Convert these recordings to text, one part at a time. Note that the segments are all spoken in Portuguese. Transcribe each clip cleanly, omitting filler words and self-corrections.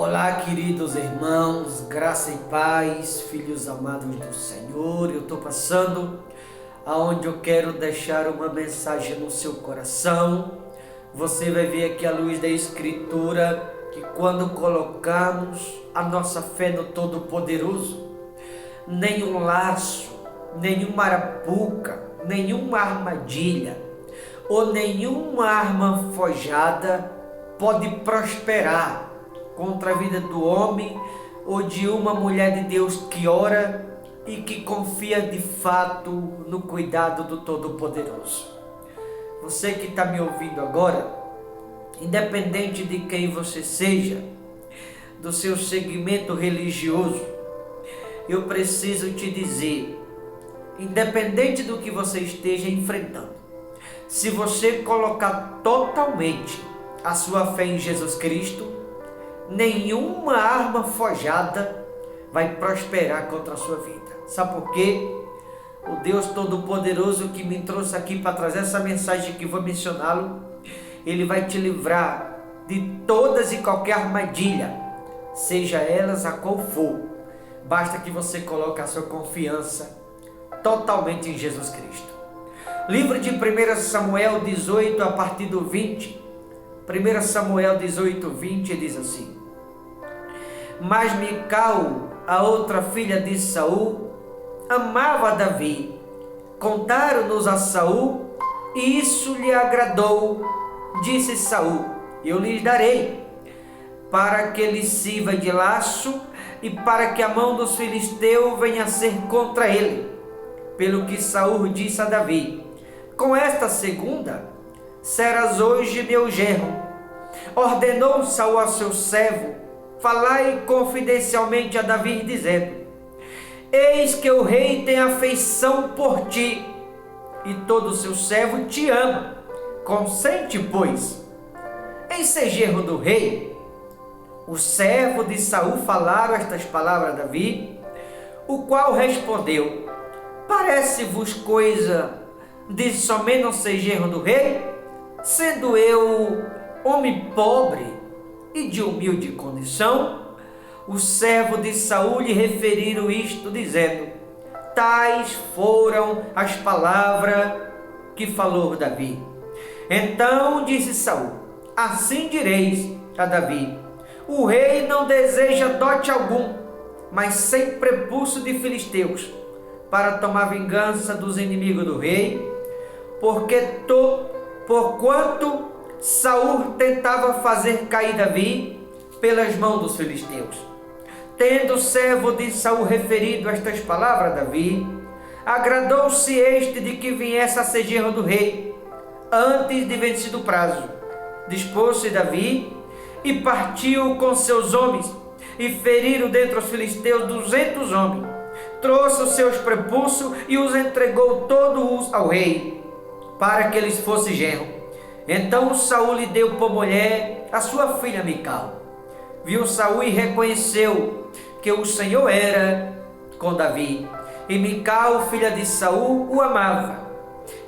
Olá, queridos irmãos, graça e paz, filhos amados do Senhor. Eu estou passando aonde eu quero deixar uma mensagem no seu coração. Você vai ver aqui a luz da Escritura que quando colocamos a nossa fé no Todo-Poderoso, nenhum laço, nenhuma arapuca, nenhuma armadilha ou nenhuma arma forjada pode prosperar contra a vida do homem ou de uma mulher de Deus que ora e que confia de fato no cuidado do Todo-Poderoso. Você que está me ouvindo agora, independente de quem você seja, do seu segmento religioso, eu preciso te dizer, independente do que você esteja enfrentando, se você colocar totalmente a sua fé em Jesus Cristo, nenhuma arma forjada vai prosperar contra a sua vida. Sabe por quê? O Deus Todo-Poderoso que me trouxe aqui para trazer essa mensagem que vou mencioná-lo, Ele vai te livrar de todas e qualquer armadilha, seja elas a qual for. Basta que você coloque a sua confiança totalmente em Jesus Cristo. Livro de 1 Samuel 18, a partir do 20. 1 Samuel 18, 20 diz assim: Mas Mical, a outra filha de Saul, amava Davi. Contaram-nos a Saul, e isso lhe agradou. Disse Saul: Eu lhes darei, para que lhe sirva de laço, e para que a mão dos filisteus venha a ser contra ele. Pelo que Saul disse a Davi: Com esta segunda serás hoje meu genro. Ordenou Saul a seu servo: Falai confidencialmente a Davi, dizendo: Eis que o rei tem afeição por ti, e todo o seu servo te ama. Consente, pois, em ser genro do rei. O servo de Saul falaram estas palavras a Davi, o qual respondeu: Parece-vos coisa de somente não ser genro do rei, sendo eu homem pobre e de humilde condição? O servo de Saul lhe referiram isto, dizendo: Tais foram as palavras que falou Davi. Então disse Saul: Assim direis a Davi: O rei não deseja dote algum, mas sem prepulso de filisteus, para tomar vingança dos inimigos do rei, porquanto Saul tentava fazer cair Davi pelas mãos dos filisteus. Tendo o servo de Saul referido estas palavras a Davi, agradou-se este de que viesse a ser genro do rei, antes de vencido o prazo. Dispôs-se Davi e partiu com seus homens, e feriram dentre os filisteus 200 homens. Trouxe os seus prepulsos e os entregou todos ao rei, para que eles fossem genro. Então Saul lhe deu por mulher a sua filha Mical. Viu Saul e reconheceu que o Senhor era com Davi, e Mical, filha de Saul, o amava.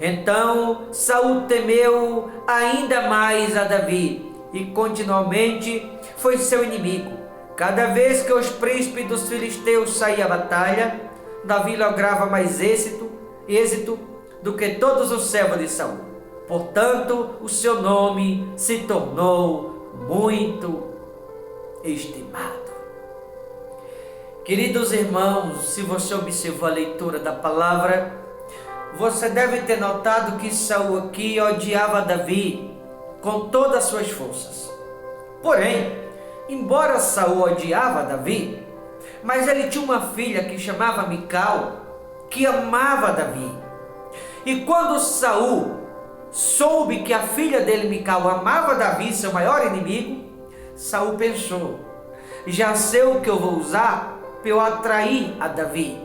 Então Saul temeu ainda mais a Davi, e continuamente foi seu inimigo. Cada vez que os príncipes dos filisteus saíam à batalha, Davi lograva mais êxito do que todos os servos de Saul. Portanto, o seu nome se tornou muito estimado. Queridos irmãos, se você observou a leitura da palavra, você deve ter notado que Saul aqui odiava Davi com todas as suas forças. Porém, embora Saul odiava Davi, mas ele tinha uma filha que chamava Mical, que amava Davi. E quando Saul soube que a filha dele, Mical, amava Davi, seu maior inimigo, Saul pensou: já sei o que eu vou usar para eu atrair a Davi.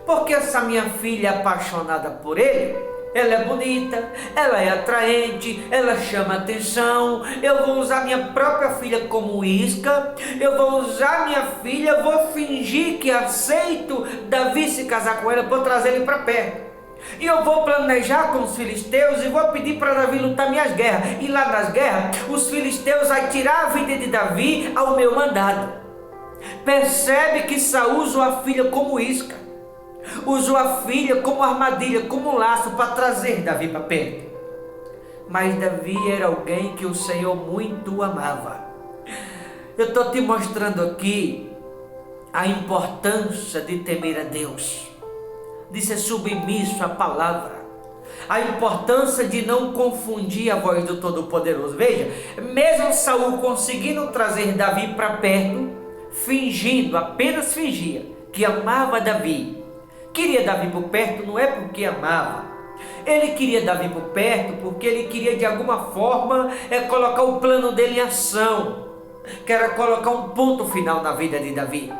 Porque essa minha filha é apaixonada por ele, ela é bonita, ela é atraente, ela chama atenção. Eu vou usar minha própria filha como isca, eu vou usar minha filha, vou fingir que aceito Davi se casar com ela para trazer ele para perto. E eu vou planejar com os filisteus e vou pedir para Davi lutar minhas guerras. E lá nas guerras, os filisteus vão tirar a vida de Davi ao meu mandado. Percebe que Saul usou a filha como isca. Usou a filha como armadilha, como laço para trazer Davi para perto. Mas Davi era alguém que o Senhor muito amava. Eu estou te mostrando aqui a importância de temer a Deus, de ser submisso à palavra, a importância de não confundir a voz do Todo-Poderoso. Veja, mesmo Saul conseguindo trazer Davi para perto, fingindo, apenas fingia que amava Davi, queria Davi por perto, não é porque amava, ele queria Davi por perto porque ele queria de alguma forma colocar o plano dele em ação, que era colocar um ponto final na vida de Davi.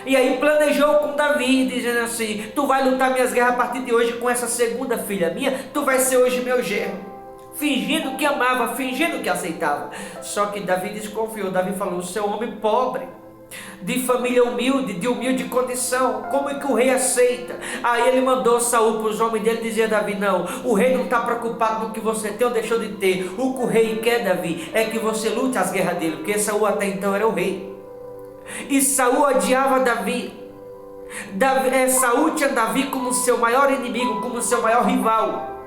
E aí planejou com Davi, dizendo assim: tu vai lutar minhas guerras a partir de hoje com essa segunda filha minha, tu vai ser hoje meu genro. Fingindo que amava, fingindo que aceitava. Só que Davi desconfiou. Davi falou: você é um homem pobre, de família humilde, de humilde condição, como é que o rei aceita? Aí ele mandou Saul para os homens dele dizer a Davi: não, o rei não está preocupado no que você tem ou deixou de ter. O que o rei quer, Davi, é que você lute as guerras dele, porque Saul até então era o rei. E Saul odiava Davi. Saul tinha Davi como seu maior inimigo, como seu maior rival.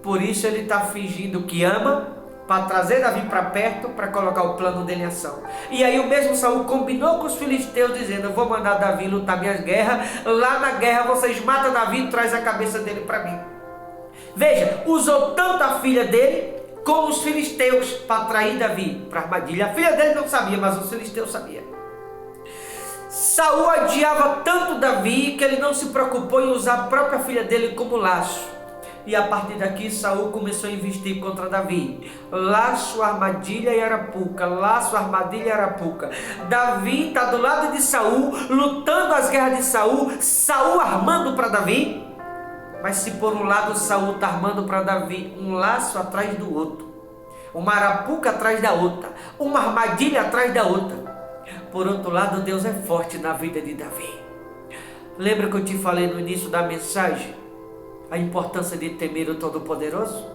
Por isso ele está fingindo que ama, para trazer Davi para perto, para colocar o plano dele em ação. E aí o mesmo Saul combinou com os filisteus, dizendo: eu vou mandar Davi lutar minhas guerras, lá na guerra vocês matam Davi e traz a cabeça dele para mim. Veja, usou tanto a filha dele como os filisteus para atrair Davi para a armadilha. A filha dele não sabia, mas os filisteus sabiam. Saul odiava tanto Davi que ele não se preocupou em usar a própria filha dele como laço. E a partir daqui Saul começou a investir contra Davi. Laço, armadilha e arapuca. Laço, armadilha e arapuca. Davi está do lado de Saul, lutando as guerras de Saul. Saul armando para Davi. Mas se por um lado Saul está armando para Davi um laço atrás do outro, uma arapuca atrás da outra, uma armadilha atrás da outra, por outro lado Deus é forte na vida de Davi. Lembra que eu te falei no início da mensagem a importância de temer o Todo-Poderoso,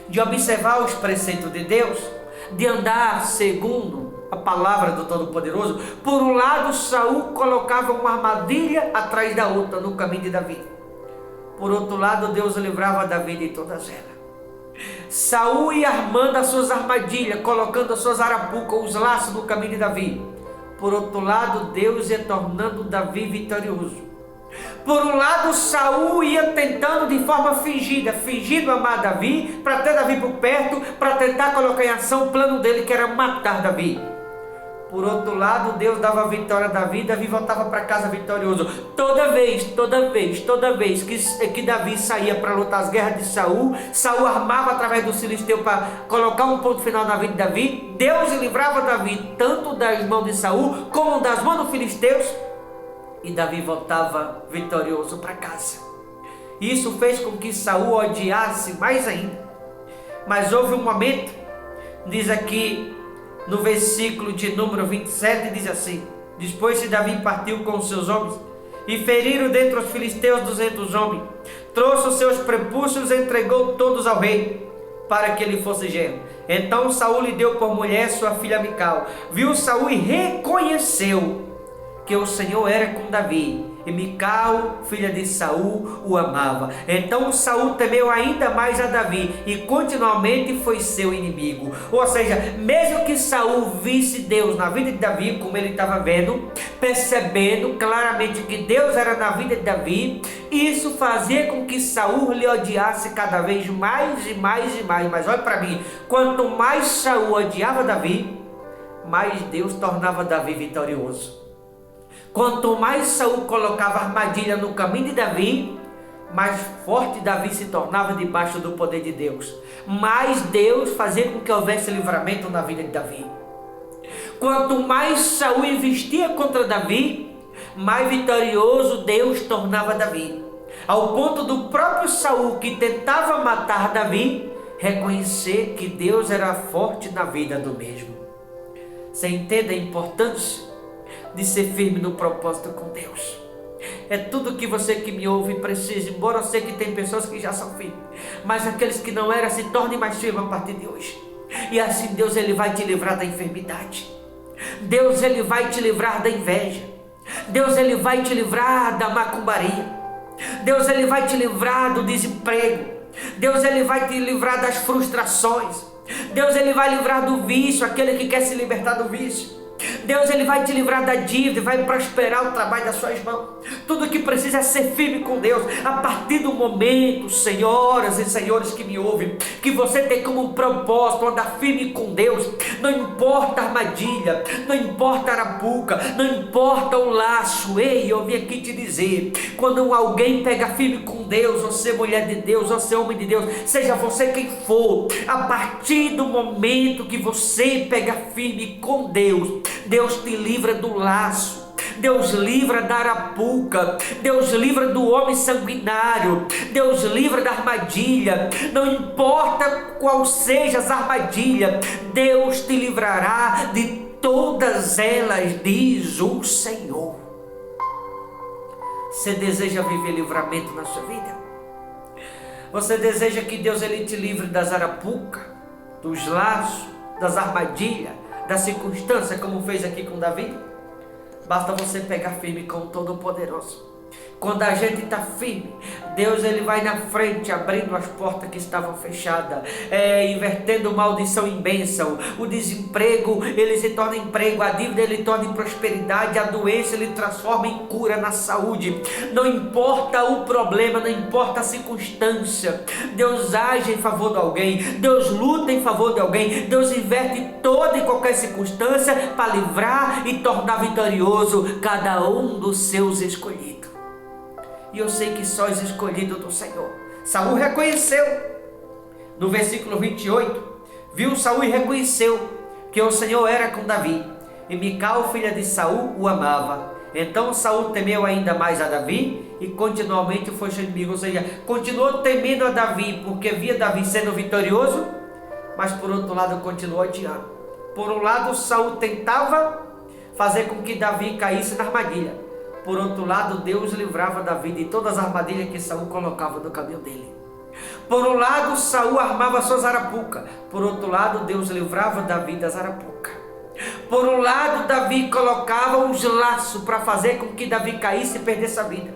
de observar os preceitos de Deus, de andar segundo a palavra do Todo-Poderoso? Por um lado Saul colocava uma armadilha atrás da outra no caminho de Davi. Por outro lado, Deus livrava Davi de todas elas. Saul ia armando as suas armadilhas, colocando as suas arapucas, os laços no caminho de Davi. Por outro lado, Deus ia tornando Davi vitorioso. Por um lado, Saul ia tentando de forma fingida, fingindo amar Davi, para ter Davi por perto, para tentar colocar em ação o plano dele, que era matar Davi. Por outro lado, Deus dava a vitória a Davi, Davi voltava para casa vitorioso. Toda vez que Davi saía para lutar as guerras de Saul, Saul armava através do filisteu para colocar um ponto final na vida de Davi. Deus livrava Davi tanto das mãos de Saul como das mãos dos filisteus, e Davi voltava vitorioso para casa. Isso fez com que Saul odiasse mais ainda. Mas houve um momento, diz aqui no versículo de número 27, diz assim: depois que Davi partiu com os seus homens e feriram dentre os filisteus 200 homens, trouxe os seus prepúcios e entregou todos ao rei, para que ele fosse genro. Então Saul lhe deu por mulher sua filha Mical. Viu Saul e reconheceu que o Senhor era com Davi, e Mical, filha de Saul, o amava. Então Saul temeu ainda mais a Davi e continuamente foi seu inimigo. Ou seja, mesmo que Saul visse Deus na vida de Davi, como ele estava vendo, percebendo claramente que Deus era na vida de Davi, isso fazia com que Saul lhe odiasse cada vez mais e mais e mais. Mas olha para mim, quanto mais Saul odiava Davi, mais Deus tornava Davi vitorioso. Quanto mais Saul colocava armadilha no caminho de Davi, mais forte Davi se tornava debaixo do poder de Deus. Mais Deus fazia com que houvesse livramento na vida de Davi. Quanto mais Saul investia contra Davi, mais vitorioso Deus tornava Davi. Ao ponto do próprio Saul, que tentava matar Davi, reconhecer que Deus era forte na vida do mesmo. Você entende a importância de ser firme no propósito com Deus? é tudo que você que me ouve precisa, embora eu sei que tem pessoas que já são firmes, mas aqueles que não eram, se tornem mais firmes a partir de hoje. E assim Deus ele vai te livrar da enfermidade, Deus ele vai te livrar da inveja, Deus ele vai te livrar da macumbaria, Deus ele vai te livrar do desemprego, Deus ele vai te livrar das frustrações, Deus ele vai livrar do vício, aquele que quer se libertar do vício. Deus ele vai te livrar da dívida, vai prosperar o trabalho das suas mãos. Tudo que precisa é ser firme com Deus. A partir do momento, senhoras e senhores que me ouvem, que você tem como propósito andar firme com Deus, não importa a armadilha, não importa a arapuca, não importa o laço. Ei, eu vim aqui te dizer, quando alguém pega firme com Deus, você mulher de Deus, você homem de Deus, seja você quem for, a partir do momento que você pega firme com Deus, Deus te livra do laço, Deus livra da arapuca, Deus livra do homem sanguinário, Deus livra da armadilha. Não importa qual seja as armadilhas, Deus te livrará de todas elas, diz o Senhor. Você deseja viver livramento na sua vida? Você deseja que Deus ele te livre das arapucas, dos laços, das armadilhas, da circunstância, como fez aqui com Davi? Basta você pegar firme com o Todo-Poderoso. Quando a gente está firme, Deus ele vai na frente, abrindo as portas que estavam fechadas, invertendo maldição em bênção. O desemprego ele se torna emprego, a dívida ele torna em prosperidade, a doença ele transforma em cura, na saúde. Não importa o problema, não importa a circunstância, Deus age em favor de alguém, Deus luta em favor de alguém, Deus inverte toda e qualquer circunstância para livrar e tornar vitorioso cada um dos seus escolhidos. E eu sei que sois escolhidos do Senhor. Saul reconheceu, no versículo 28, viu Saul e reconheceu que o Senhor era com Davi, e Mical, filha de Saul, o amava. Então Saul temeu ainda mais a Davi, e continuamente foi seu inimigo. Ou seja, continuou temendo a Davi, porque via Davi sendo vitorioso, mas por outro lado continuou odiando. Por um lado Saul tentava fazer com que Davi caísse na armadilha, por outro lado, Deus livrava Davi de todas as armadilhas que Saul colocava no caminho dele. Por um lado, Saul armava suas arapucas. Por outro lado, Deus livrava Davi das arapucas. Por um lado, Davi colocava os laços para fazer com que Davi caísse e perdesse a vida.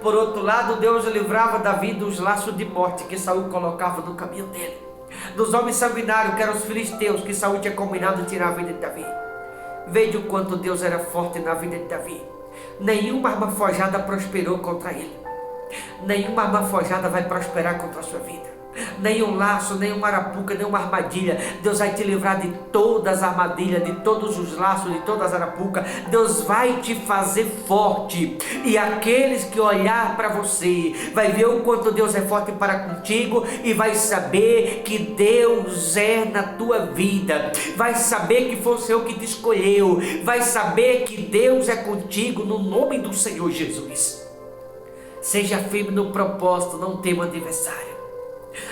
Por outro lado, Deus livrava Davi dos laços de morte que Saul colocava no caminho dele. Dos homens sanguinários, que eram os filisteus, que Saul tinha combinado tirar a vida de Davi. Veja o quanto Deus era forte na vida de Davi. Nenhuma arma forjada prosperou contra ele. Nenhuma arma forjada vai prosperar contra a sua vida. Nenhum laço, nenhuma arapuca, nenhuma armadilha. Deus vai te livrar de todas as armadilhas, de todos os laços, de todas as arapucas. Deus vai te fazer forte. E aqueles que olhar para você, vai ver o quanto Deus é forte para contigo, e vai saber que Deus é na tua vida. Vai saber que foi o Senhor que te escolheu. Vai saber que Deus é contigo, no nome do Senhor Jesus. Seja firme no propósito, não tema adversário.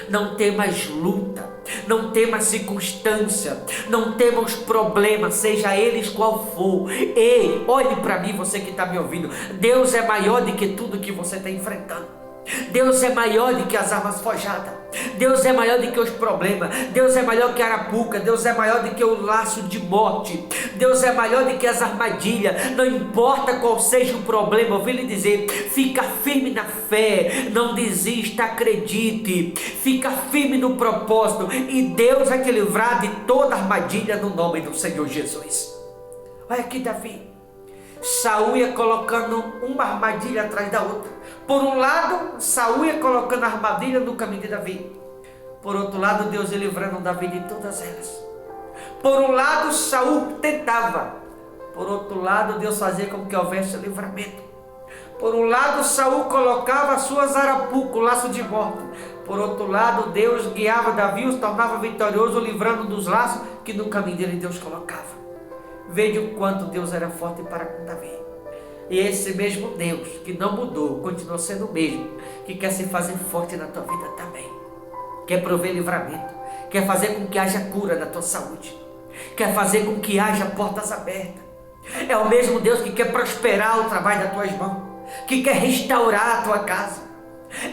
Não temas luta, não temas circunstância, não temas problemas, seja eles qual for. Ei, olhe para mim, você que está me ouvindo. Deus é maior do que tudo que você está enfrentando. Deus é maior do que as armas forjadas. Deus é maior do que os problemas. Deus é maior que a arapuca. Deus é maior do que o laço de morte. Deus é maior do que as armadilhas. Não importa qual seja o problema, eu vim lhe dizer, fica firme na fé, não desista, acredite, fica firme no propósito, e Deus vai te livrar de toda armadilha no nome do Senhor Jesus. Olha aqui Davi, Saul ia colocando uma armadilha atrás da outra. Por um lado, Saul ia colocando a armadilha no caminho de Davi. Por outro lado, Deus ia livrando Davi de todas elas. Por um lado, Saul tentava. Por outro lado, Deus fazia com que houvesse livramento. Por um lado, Saul colocava as suas arapucas, o laço de morte. Por outro lado, Deus guiava Davi, os tornava vitorioso, livrando dos laços que no caminho dele Deus colocava. Veja o quanto Deus era forte para com Davi. E esse mesmo Deus, que não mudou, continua sendo o mesmo, que quer se fazer forte na tua vida também. Quer prover livramento, quer fazer com que haja cura na tua saúde, quer fazer com que haja portas abertas. É o mesmo Deus que quer prosperar o trabalho das tuas mãos. que quer restaurar a tua casa.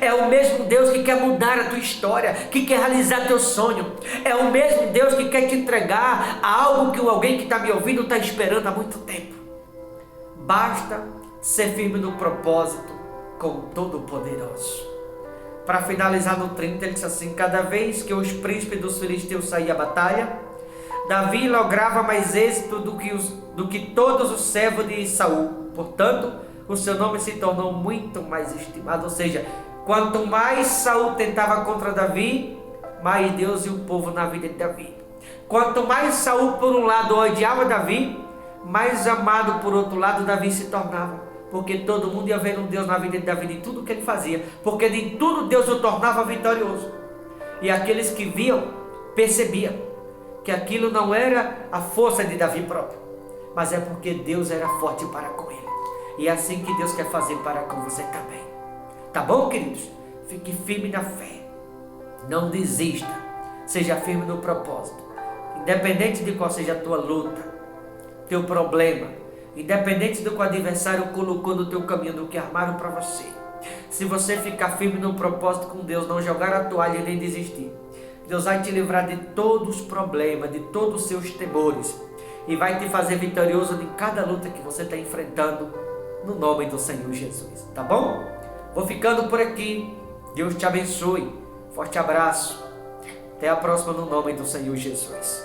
É o mesmo Deus que quer mudar a tua história, que quer realizar teu sonho. É o mesmo Deus que quer te entregar a algo que alguém que está me ouvindo está esperando há muito tempo. Basta ser firme no propósito com o Todo-Poderoso. Para finalizar no 30, ele diz assim: cada vez que os príncipes dos filisteus saíam à batalha, Davi lograva mais êxito do que todos os servos de Saul. Portanto, o seu nome se tornou muito mais estimado. Ou seja, quanto mais Saul tentava contra Davi, mais Deus e o povo na vida de Davi. Quanto mais Saul por um lado odiava Davi, mais amado por outro lado Davi se tornava. Porque todo mundo ia ver um Deus na vida de Davi, de tudo que ele fazia. Porque de tudo Deus o tornava vitorioso. E aqueles que viam, percebiam que aquilo não era a força de Davi próprio, mas é porque Deus era forte para com ele. E é assim que Deus quer fazer para com você também. Tá bom, queridos? Fique firme na fé. Não desista. Seja firme no propósito. Independente de qual seja a tua luta, teu problema, independente do que o adversário colocou no teu caminho, do que armaram para você. Se você ficar firme no propósito com Deus, não jogar a toalha e nem desistir, Deus vai te livrar de todos os problemas, de todos os seus temores, e vai te fazer vitorioso em cada luta que você está enfrentando, no nome do Senhor Jesus. Tá bom? Vou ficando por aqui. Deus te abençoe. Forte abraço. Até a próxima no nome do Senhor Jesus.